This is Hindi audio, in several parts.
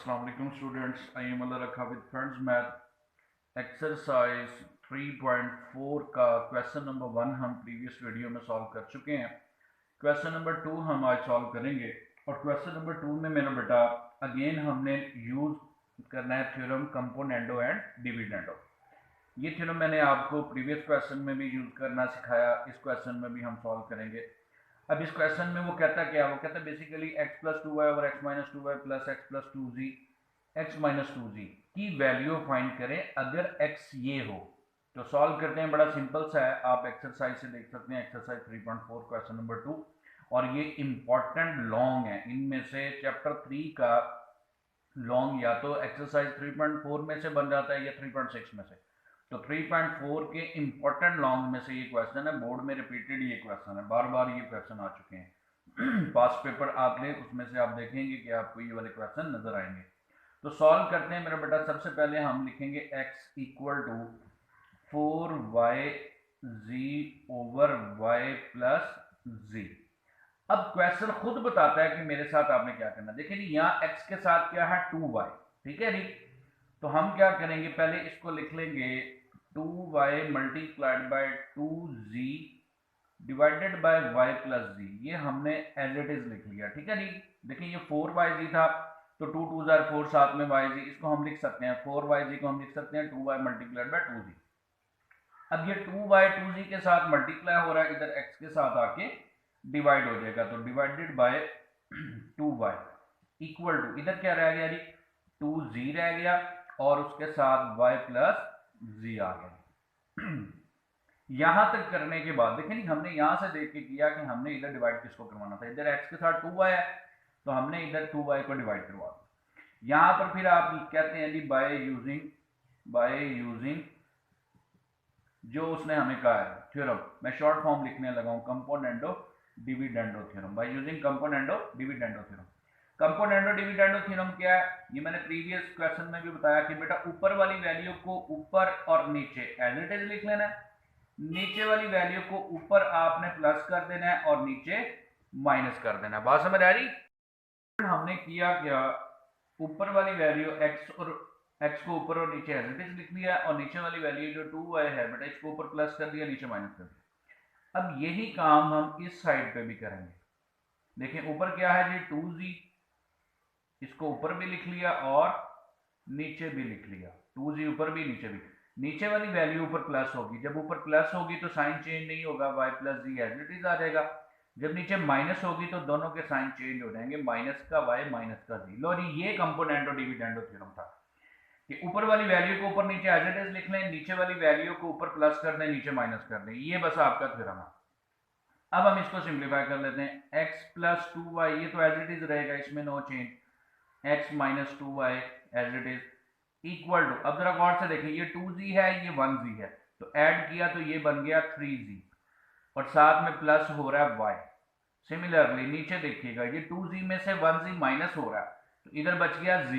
अस्सलाम वालेकुम स्टूडेंट्स, आई एम अल्लाह रखा विद फ्रेंड्स मैथ एक्सरसाइज 3.4 का क्वेश्चन नंबर 1 हम प्रीवियस वीडियो में सॉल्व कर चुके हैं। क्वेश्चन नंबर 2 हम आज सॉल्व करेंगे और क्वेश्चन नंबर 2 में मेरा बेटा अगेन हमने यूज करना है थ्योरम कंपोनेंडो एंड डिविडेंडो। ये थ्योरम मैंने आपको प्रीवियस क्वेश्चन में भी यूज करना सिखाया, इस क्वेश्चन में भी हम सॉल्व करेंगे। अब इस क्वेश्चन में वो कहता क्या, वो कहता basically x plus 2y over x minus 2y plus x plus 2z x minus 2z की वैल्यू फाइंड करें अगर x ये हो। तो सॉल्व करते हैं, बड़ा सिंपल सा है, आप एक्सरसाइज से देख सकते हैं, एक्सरसाइज 3.4 क्वेश्चन नंबर 2। और ये इंपॉर्टेंट लॉन्ग है, इनमें से चैप्टर 3 का लॉन्ग या तो एक्सरसाइज 3.4 में से बन जाता है या 3.6 में से। तो 3.4 के इंपॉर्टेंट लॉन्ग में से ये क्वेश्चन है, बोर्ड में रिपीटेड ये क्वेश्चन है, बार बार ये क्वेश्चन आ चुके हैं। पास्ट पेपर आप लें, उसमें से आप देखेंगे कि आपको ये वाले क्वेश्चन नजर आएंगे। तो सॉल्व करते हैं मेरा बेटा। सबसे पहले हम लिखेंगे x equal to 4yz over y plus z। अब क्वेश्चन खुद बताता है कि मेरे साथ आपने क्या करना। देखिए जी, यहाँ x के साथ क्या है 2y, ठीक है जी। तो हम क्या करेंगे, पहले इसको लिख लेंगे 2y multiplied by 2z divided by y plus z। ये हमने एज इट इज लिख लिया, ठीक है जी। देखिए ये 4yz था, तो 2 2 जार 4, साथ में yz, इसको हम लिख सकते हैं 4yz को हम लिख सकते हैं 2y मल्टीप्लाइड बाय 2z। अब ये 2y 2z के साथ मल्टीप्लाई हो रहा है, इधर x के साथ आके डिवाइड हो जाएगा, तो divided by 2y equal to, इधर क्या रह गया जी 2z रह गया और उसके साथ y प्लस z आ गया। यहां तक करने के बाद देखिए नहीं, हमने यहां से देख के किया कि हमने इधर डिवाइड किसको करवाना था, इधर x के साथ 2y है तो हमने इधर 2y को डिवाइड करवा दिया। यहां पर फिर आप कहते हैं जी बाय यूजिंग जो उसने हमें कहा है थ्योरम, मैं शॉर्ट फॉर्म लिखने लगा हूं, componendo dividendo theorem, by using componendo dividendo theorem. Componendo dividendo theorem क्या है, ये मैंने प्रीवियस क्वेश्चन में भी बताया कि बेटा ऊपर वाली वैल्यू को ऊपर और नीचे एज इट इज लिख लेना है, नीचे वाली वैल्यू को ऊपर आपने प्लस कर देना है और नीचे माइनस कर देना है। बात समझ आ रही? हमने किया क्या, ऊपर वाली वैल्यू x को ऊपर और नीचे एज इट इज लिख लिया और नीचे वाली वैल्यू जो 2y है बेटा इसको ऊपर प्लस कर दिया, नीचे माइनस कर दिया। अब यही काम हम इस साइड पे भी करेंगे। देखिए ऊपर क्या है जी 2z, इसको ऊपर भी लिख लिया और नीचे भी लिख लिया, 2z ऊपर भी नीचे भी। नीचे वाली वैल्यू ऊपर प्लस होगी, जब ऊपर प्लस होगी तो साइन चेंज नहीं होगा, y plus z as it is आ जाएगा। जब नीचे माइनस होगी तो दोनों के साइन चेंज हो जाएंगे, माइनस का y माइनस का z। लो जी, ये कंपोनेंडो डिविडेंडो थ्योरम था कि ऊपर वाली वैल्यू को ऊपर नीचे एज इट इज लिख लें, नीचे वाली वैल्यू को ऊपर प्लस कर दें, नीचे माइनस कर दें, ये बस आपका थ्योरम है। अब हम इसको सिंप्लीफाई कर लेते हैं, x प्लस 2y ये तो एज इट इज रहेगा, इसमें no change, x minus 2y as it is equal to, अब जरा गौर से देखें, ये 2z है ये 1z है, तो ऐड किया तो ये बन गया 3z और साथ में प्लस हो रहा है y। सिमिलरली नीचे देखिएगा, ये 2z में से 1z माइनस हो रहा है तो इधर बच गया z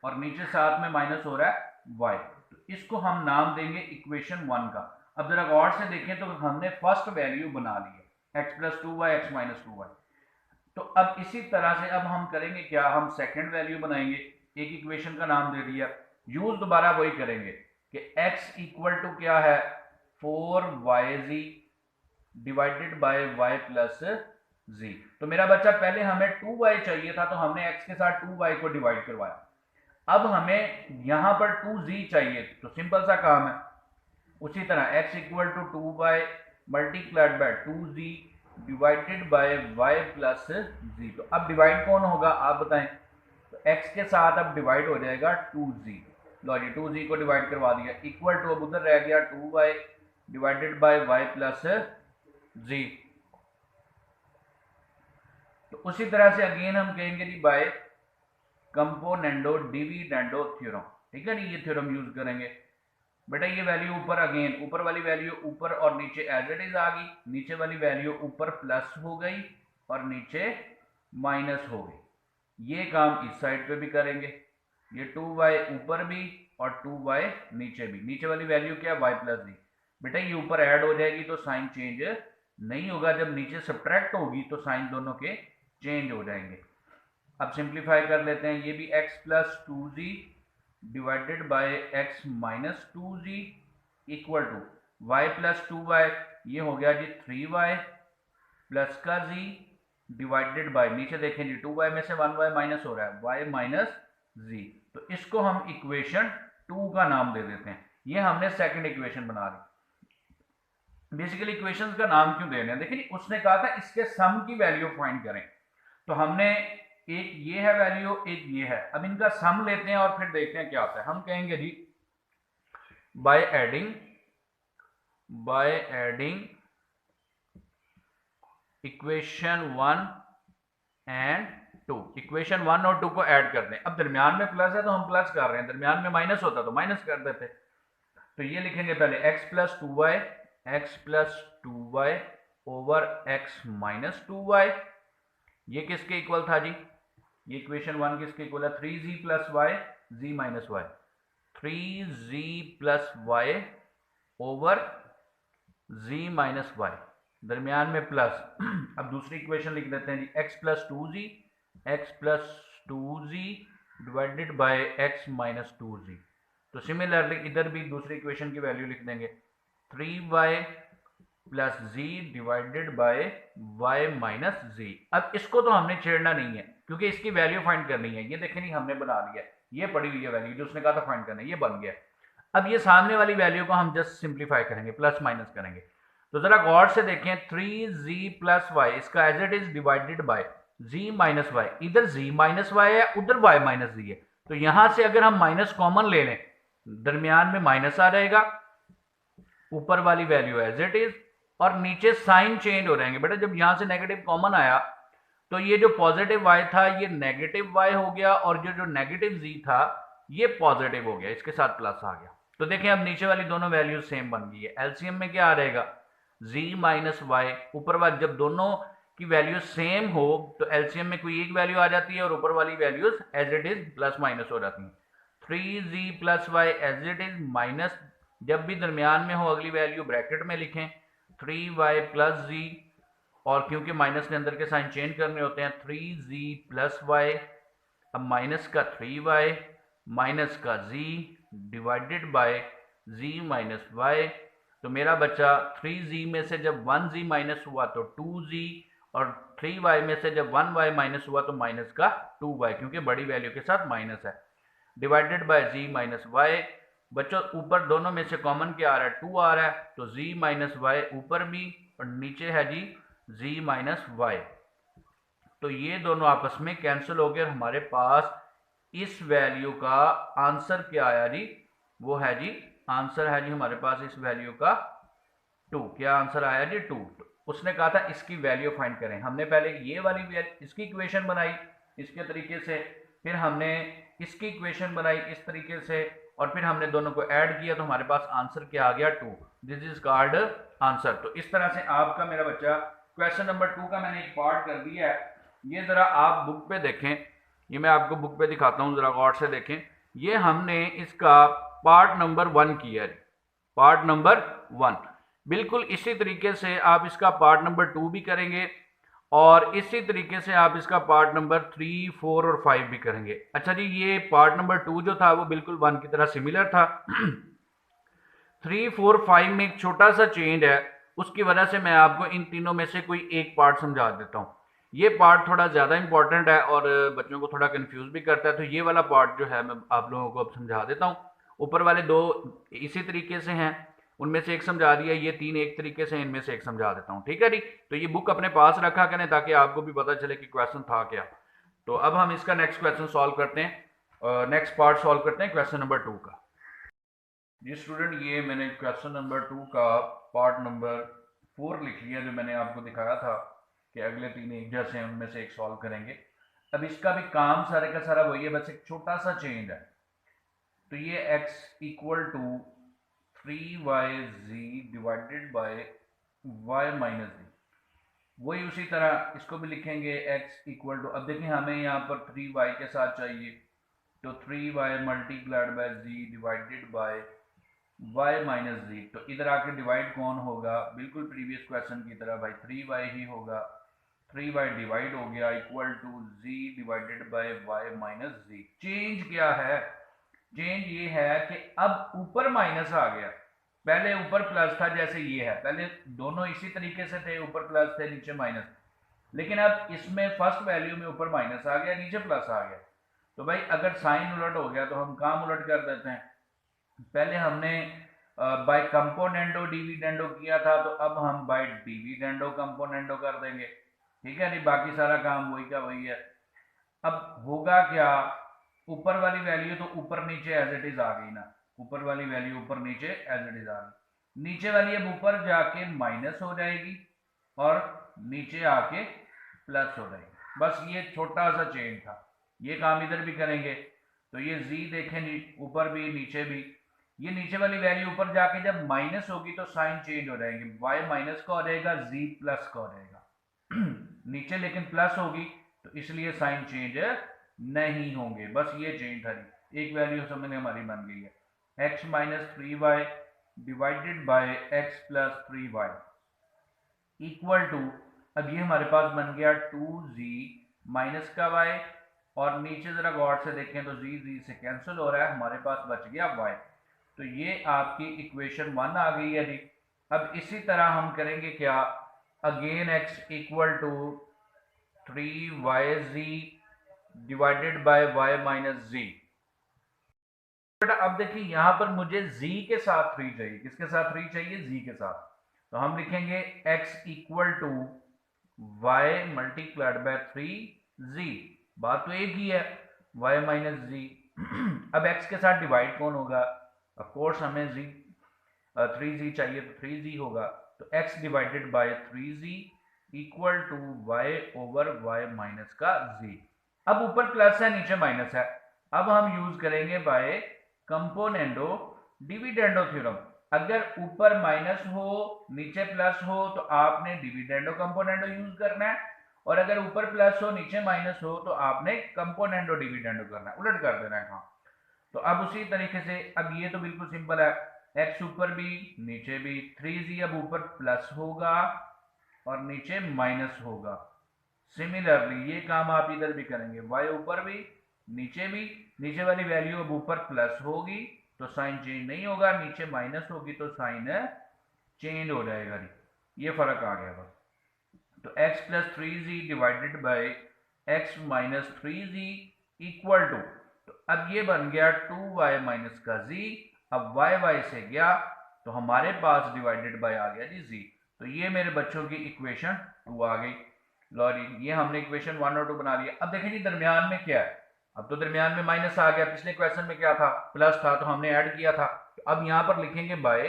और नीचे साथ में माइनस हो रहा है y, तो इसको हम नाम देंगे इक्वेशन 1 का। अब जरा गौर से देखें तो हमने फर्स्ट वैल्यू बना ली है x plus 2y x minus 2y। तो अब इसी तरह से अब हम करेंगे क्या, हम सेकंड वैल्यू बनाएंगे, एक इक्वेशन का नाम दे दिया, यूज दोबारा वही करेंगे कि x इक्वल टू क्या है 4yz divided by y plus z। तो मेरा बच्चा पहले हमें 2y चाहिए था तो हमने x के साथ 2y को डिवाइड करवाया, अब हमें यहां पर 2z चाहिए तो सिंपल सा काम है, उसी तरह x equal to 2y multiplied by 2z divided by y plus z। तो अब डिवाइड कौन होगा आप बताएं, तो x के साथ अब डिवाइड हो जाएगा 2z, लो जी 2z को डिवाइड करवा दिया, इक्वल टू अब उधर रह गया 2y divided by y plus z। तो उसी तरह से अगेन हम कहेंगे जी बाय कंपोनेंडो डिविडेंडो थ्योरम, ठीक है जी, ये थ्योरम यूज करेंगे। बेटा ये वैल्यू ऊपर, अगेन ऊपर वाली वैल्यू ऊपर और नीचे एज इट इज आ गई, नीचे वाली वैल्यू ऊपर प्लस हो गई और नीचे माइनस हो गई। ये काम इस साइड पे भी करेंगे, ये 2y ऊपर भी और 2y नीचे भी, नीचे वाली वैल्यू क्या y प्लस z। बेटा ये ऊपर ऐड हो जाएगी तो साइन चेंज नहीं होगा, जब नीचे सब्ट्रैक्ट होगी तो साइन दोनों के चेंज हो जाएंगे। अब सिंप्लीफाई कर लेते हैं, ये भी x plus two z divided by x minus two z equal to y plus two y, ये हो गया जी 3y प्लस का z डिवाइडेड बाई, नीचे देखें जी 2y में से 1y माइनस हो रहा है, y माइनस z। तो इसको हम इक्वेशन 2 का नाम दे देते हैं। ये हमने सेकंड इक्वेशन बना ली। बेसिकली इक्वेशंस का नाम क्यों दे रहे हैं, देखिए उसने कहा था इसके सम की वैल्यू फाइंड करें, तो हमने एक ये है वैल्यू, एक ये है, अब इनका सम लेते हैं और फिर देखते हैं क्या होता है। हम कहेंगे जी by adding equation 1 and 2, equation 1 और 2 को ऐड कर दें। अब दरमियान में प्लस है तो हम प्लस कर रहे हैं, दरमियान में माइनस होता तो माइनस कर देते। तो ये लिखेंगे पहले x plus two y over x minus two y, ये किसके इक्वल था जी, ये इक्वेशन 1 किसके इक्वल है, 3z plus y z minus y, 3z plus y over z minus y, दरमियान में प्लस। अब दूसरी इक्वेशन लिख देते हैं z x plus two z divided by x minus two z. तो सिमिलरली इधर भी दूसरी इक्वेशन की वैल्यू लिख देंगे 3y plus z divided by y minus z। अब इसको तो हमने छेड़ना नहीं है क्योंकि इसकी वैल्यू फाइंड करनी है। ये देखें नहीं हमने बना लिया, ये पड़ी हुई है वैल्यू जो उसने कहा था फाइंड करना है, ये बन गया। अब ये सामने वाली वैल्यू को हम जस्ट सिंप्लीफाई करेंगे, प्लस माइनस करेंगे। तो जरा गौर से देखें 3z प्लस वाई, इसका as it is divided by z minus y, इधर z माइनस वाई है उधर y माइनस z है, तो यहां से अगर हम माइनस कॉमन ले लें दरमियान में माइनस आ जाएगा, ऊपर वाली वैल्यू एज इट इज, और नीचे साइन चेंज हो रहेंगे। बेटा जब यहां से नेगेटिव कॉमन आया तो ये जो पॉजिटिव y था ये नेगेटिव y हो गया, और जो नेगेटिव z था ये पॉजिटिव हो गया, इसके साथ प्लस आ गया। तो देखें अब नीचे वाली दोनों वैल्यू सेम बन गई है। एलसीएम में क्या आ रहेगा, z माइनस वाई, ऊपर वाली जब दोनों की वैल्यू सेम हो तो एलसीएम में कोई एक वैल्यू आ जाती है और ऊपर वाली values as it is plus minus हो जाती हैं। 3z plus y as it is minus, जब भी दरमियान में हो अगली वैल्यू ब्रैकेट में लिखें 3y प्लस z, और क्योंकि माइनस के अंदर के साइन चेंज करने होते हैं 3z प्लस वाई, अब माइनस का 3y माइनस का z divided by z minus y. तो मेरा बच्चा 3z में से जब 1z माइनस हुआ तो 2z, और 3y में से जब 1y माइनस हुआ तो माइनस का 2y, क्योंकि बड़ी वैल्यू के साथ माइनस है, divided by z minus y. बच्चों ऊपर दोनों में से कॉमन क्या आ रहा है, 2 आ रहा है, तो z माइनस वाई ऊपर भी और नीचे है जी z माइनस वाई। तो ये दोनों आपस में कैंसिल हो गए और हमारे पास इस वैल्यू का आंसर क्या आया जी, वो है जी, आंसर है जी हमारे पास इस वैल्यू का 2। क्या आंसर आया जी 2। उसने कहा था इसकी वैल्यू फाइंड करें, हमने पहले ये वाली इसकी इक्वेशन बनाई इसके तरीके से, फिर हमने इसकी इक्वेशन बनाई इस तरीके से, और फिर हमने दोनों को ऐड किया तो हमारे पास आंसर क्या आ गया 2। This is called answer. तो इस तरह से आपका मेरा बच्चा क्वेश्चन नंबर 2 का मैंने एक पार्ट कर दिया है। ये जरा आप बुक पे देखें, ये मैं आपको बुक पे दिखाता हूँ, जरा गौर से देखें। ये हमने इसका पार्ट नंबर 1 किया है, पार्ट नंबर 1। बिल्कुल इसी तरीके से आप इसका पार्ट नंबर 2 भी करेंगे, और इसी तरीके से आप इसका पार्ट नंबर 3, 4 और 5 भी करेंगे। अच्छा जी, ये पार्ट नंबर 2 जो था वो बिल्कुल 1 की तरह सिमिलर था। 3, 4, 5 में एक छोटा सा चेंज है, उसकी वजह से मैं आपको इन तीनों में से कोई एक पार्ट समझा देता हूँ। ये पार्ट थोड़ा ज़्यादा इंपॉर्टेंट है और बच्चों को थोड़ा कंफ्यूज भी करता है, तो ये वाला पार्ट जो है मैं आप लोगों को अब समझा देता हूँ। ऊपर वाले 2 इसी तरीके से हैं, उनमें से एक समझा दिया, ये 3 एक तरीके से, इनमें से एक समझा देता हूँ, ठीक है जी। तो ये बुक अपने पास रखा करें ताकि आपको भी पता चले कि क्वेश्चन था क्या। तो अब हम इसका नेक्स्ट क्वेश्चन सॉल्व करते हैं, नेक्स्ट पार्ट सॉल्व करते हैं क्वेश्चन नंबर 2 का। जी स्टूडेंट, ये मैंने क्वेश्चन नंबर 2 का पार्ट नंबर 4 लिख लिया, जो मैंने आपको दिखाया था कि अगले 3 एक जैसे हैं, उनमें से एक सॉल्व करेंगे। अब इसका भी काम सारे का सारा वही है, बस एक छोटा सा चेंज है। तो ये x equal to 3yz divided by y minus z, वही उसी तरह इसको भी लिखेंगे x इक्वल टू, अब देखें हमें यहाँ पर 3y के साथ चाहिए, तो 3y multiplied by z divided by y minus z। तो इधर आके डिवाइड कौन होगा, बिल्कुल प्रीवियस क्वेश्चन की तरह भाई 3y ही होगा। 3y डिवाइड हो गया equal to z divided by y minus z। Change क्या है? चेंज ये है कि अब ऊपर माइनस आ गया, पहले ऊपर प्लस था, जैसे ये है, पहले दोनों इसी तरीके से थे, ऊपर प्लस थे नीचे माइनस, लेकिन अब इसमें फर्स्ट वैल्यू में ऊपर माइनस आ गया नीचे प्लस आ गया। तो भाई अगर साइन उलट हो गया तो हम काम उलट कर देते हैं। पहले हमने बाय कंपोनेंडो डिविडेंडो किया था, तो अब हम बाय डिविडेंडो कंपोनेंडो कर देंगे। ठीक है नहीं, बाकी सारा काम वही का वही है। अब होगा क्या, ऊपर वाली वैल्यू तो ऊपर नीचे एज इट इज आ गई ना, ऊपर वाली वैल्यू ऊपर नीचे एज इट इज आ गई, नीचे वाली अब ऊपर जाके माइनस हो जाएगी और नीचे आके प्लस हो जाएगी। बस ये छोटा सा चेंज था, ये काम इधर भी करेंगे तो ये z देखें ऊपर भी नीचे भी, ये नीचे वाली वैल्यू ऊपर जाके जब माइनस होगी तो साइन चेंज हो जाएंगे, y माइनस का हो जाएगा z प्लस का हो जाएगा नीचे लेकिन प्लस होगी तो इसलिए साइन चेंज नहीं होंगे। बस ये चेंज था, एक वैल्यू समझ में हमारी बन गई है, x minus 3y divided by x plus 3y equal to, अब ये हमारे पास बन गया 2z माइनस का y, और नीचे जरा गौर से देखें तो z से कैंसिल हो रहा है, हमारे पास बच गया y। तो ये आपकी इक्वेशन 1 आ गई है जी। अब इसी तरह हम करेंगे क्या, again x equal to 3yz divided by y minus z। बेटा अब देखिए यहाँ पर मुझे z के साथ 3 चाहिए, किसके साथ 3 चाहिए, z के साथ। तो हम लिखेंगे x equal to y multiplied by 3z, बात तो एक ही है, y माइनस z। अब x के साथ डिवाइड कौन होगा, ऑफ कोर्स हमें z 3z चाहिए तो 3z होगा, तो x divided by 3z equal to y over y minus का z। अब ऊपर प्लस है नीचे माइनस है, अब हम यूज करेंगे बाय कंपोनेंडो डिविडेंडो थ्योरम। अगर ऊपर माइनस हो नीचे प्लस हो तो आपने डिविडेंडो कंपोनेंडो यूज करना है, और अगर ऊपर प्लस हो नीचे माइनस हो तो आपने कंपोनेंडो डिविडेंडो करना है, उलट कर देना है। हाँ, तो अब उसी तरीके से, अब ये तो बिल्कुल सिंपल है, x ऊपर भी नीचे भी, 3z अब ऊपर प्लस होगा और नीचे माइनस होगा। सिमिलरली ये काम आप इधर भी करेंगे, y ऊपर भी नीचे भी, नीचे वाली वैल्यू अब ऊपर प्लस होगी तो साइन चेंज नहीं होगा, नीचे माइनस होगी तो साइन चेंज हो जाएगा। ये फर्क आ गया बस। तो x plus 3z divided by x minus 3z equal to, तो अब ये बन गया 2y माइनस का z, अब y से गया तो हमारे पास डिवाइडेड बाय आ गया जी z। तो ये मेरे बच्चों की इक्वेशन 2 आ गई। लो जी, ये हमने इक्वेशन 1 और 2 बना लिया। अब देखें जी दरमियान में क्या है, अब तो दरमियान में माइनस आ गया, पिछले क्वेश्चन में क्या था, प्लस था, तो हमने ऐड किया था। तो अब यहां पर लिखेंगे बाय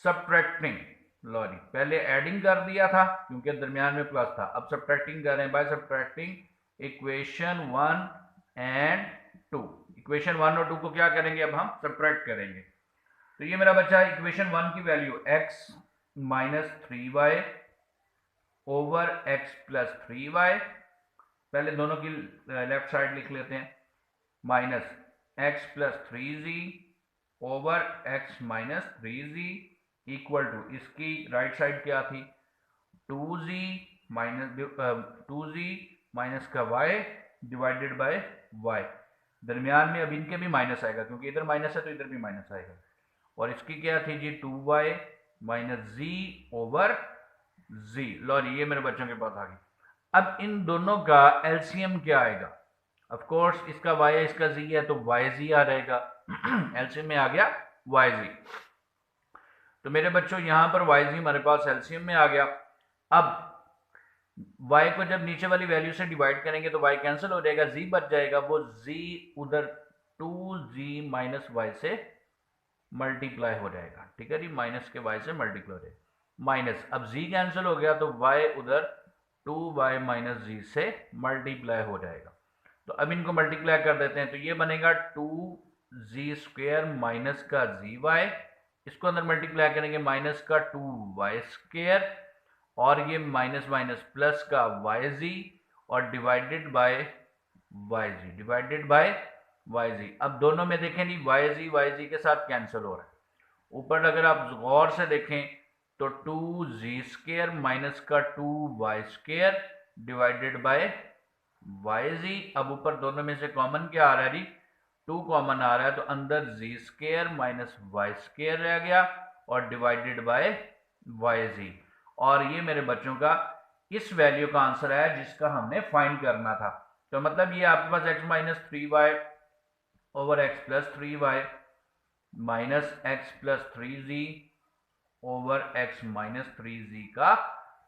सब्ट्रैक्टिंग। लो जी, पहले एडिंग कर दिया था क्योंकि दरमियान में प्लस था, अब सब्ट्रैक्टिंग कर रहे हैं by subtracting equation 1 and 2। Equation 1 और 2 को क्या करेंगे, अब हम सब्ट्रैक्ट करेंगे। तो ये मेरा बच्चा इक्वेशन 1 की value x minus 3y over x plus 3y, पहले दोनों की लेफ्ट साइड लिख लेते हैं, minus x plus 3z over x minus 3z equal to, इसकी राइट साइड क्या थी, 2z माइनस का y डिवाइडेड बाय y। दरमियान में अब इनके भी माइनस आएगा क्योंकि इधर माइनस है तो इधर भी माइनस आएगा, और इसकी क्या थी जी 2y minus z over z। लो ये मेरे बच्चों के पास आ गई। अब इन दोनों का एलसीएम क्या आएगा, ऑफ कोर्स इसका y है इसका z है तो yz आ जाएगा एलसीएम में आ गया yz। तो मेरे बच्चों यहां पर yz हमारे पास एलसीएम में आ गया। अब y को जब नीचे वाली वैल्यू से डिवाइड करेंगे तो y कैंसिल हो जाएगा, z बच जाएगा, वो z उधर 2z माइनस y से मल्टीप्लाई हो जाएगा। ठीक है जी, माइनस के y से मल्टीप्लाई हो जाएगा, माइनस, अब z कैंसिल हो गया तो y उधर 2y माइनस z से मल्टीप्लाई हो जाएगा। तो अब इनको मल्टीप्लाई कर देते हैं, तो ये बनेगा 2z स्क्वायर माइनस का zy, इसको अंदर मल्टीप्लाई करेंगे माइनस का 2y स्क्वायर, और ये माइनस माइनस प्लस का yz, और divided by yz, divided by yz। अब दोनों में देखें नहीं, yz के साथ कैंसिल हो रहा है। ऊपर अगर आप गौर से देखें तो 2z² माइनस का 2y² डिवाइडेड बाय yz। अब ऊपर दोनों में से कॉमन क्या आ रहा है जी, 2 कॉमन आ रहा है, तो अंदर z² माइनस y² रह गया और डिवाइडेड बाय yz। और ये मेरे बच्चों का इस वैल्यू का आंसर है जिसका हमने फाइंड करना था। तो मतलब ये आपके पास x minus 3y over x plus 3y minus x plus 3z over x minus 3z का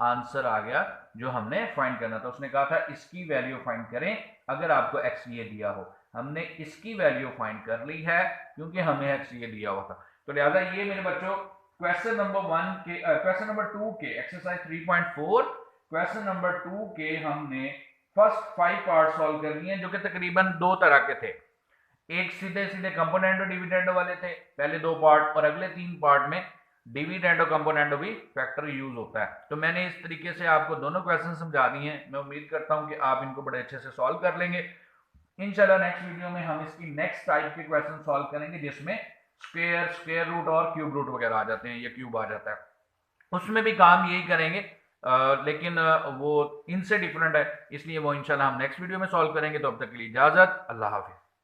आंसर आ गया जो हमने फाइंड करना था। उसने कहा था इसकी वैल्यू फाइंड करें अगर आपको x ये दिया हो। हमने इसकी वैल्यू फाइंड कर ली है क्योंकि हमें x ये दिया हुआ था। तो लिहाजा ये मेरे बच्चों क्वेश्चन नंबर 2 के एक्सरसाइज 3.4 क्वेश्चन नंबर 2 के हमने फर्स्ट 5 पार्ट सॉल्व कर लिए जो कि तकरीबन 2 तरह के थे। एक सीधे सीधे कंपोनेंटो डिविडेंडो वाले थे पहले 2 पार्ट, और अगले 3 पार्ट में डिविडेंडो कंपोनेंटो भी फैक्टर यूज होता है। तो मैंने इस तरीके से आपको दोनों क्वेश्चन समझा दिए हैं। मैं उम्मीद करता हूं कि आप इनको बड़े अच्छे से सॉल्व कर लेंगे। इंशाल्लाह नेक्स्ट वीडियो में हम इसकी नेक्स्ट टाइप के क्वेश्चन सॉल्व करेंगे जिसमें स्क्वायर रूट और क्यूब रूट वगैरह आ जाते हैं, या क्यूब आ जाता है, उसमें भी काम यही करेंगे। लेकिन वो इनसे डिफरेंट है, इसलिए वो इंशाल्लाह हम नेक्स्ट वीडियो में सॉल्व करेंगे। तो अब तक के लिए इजाजत, अल्लाह हाफिज।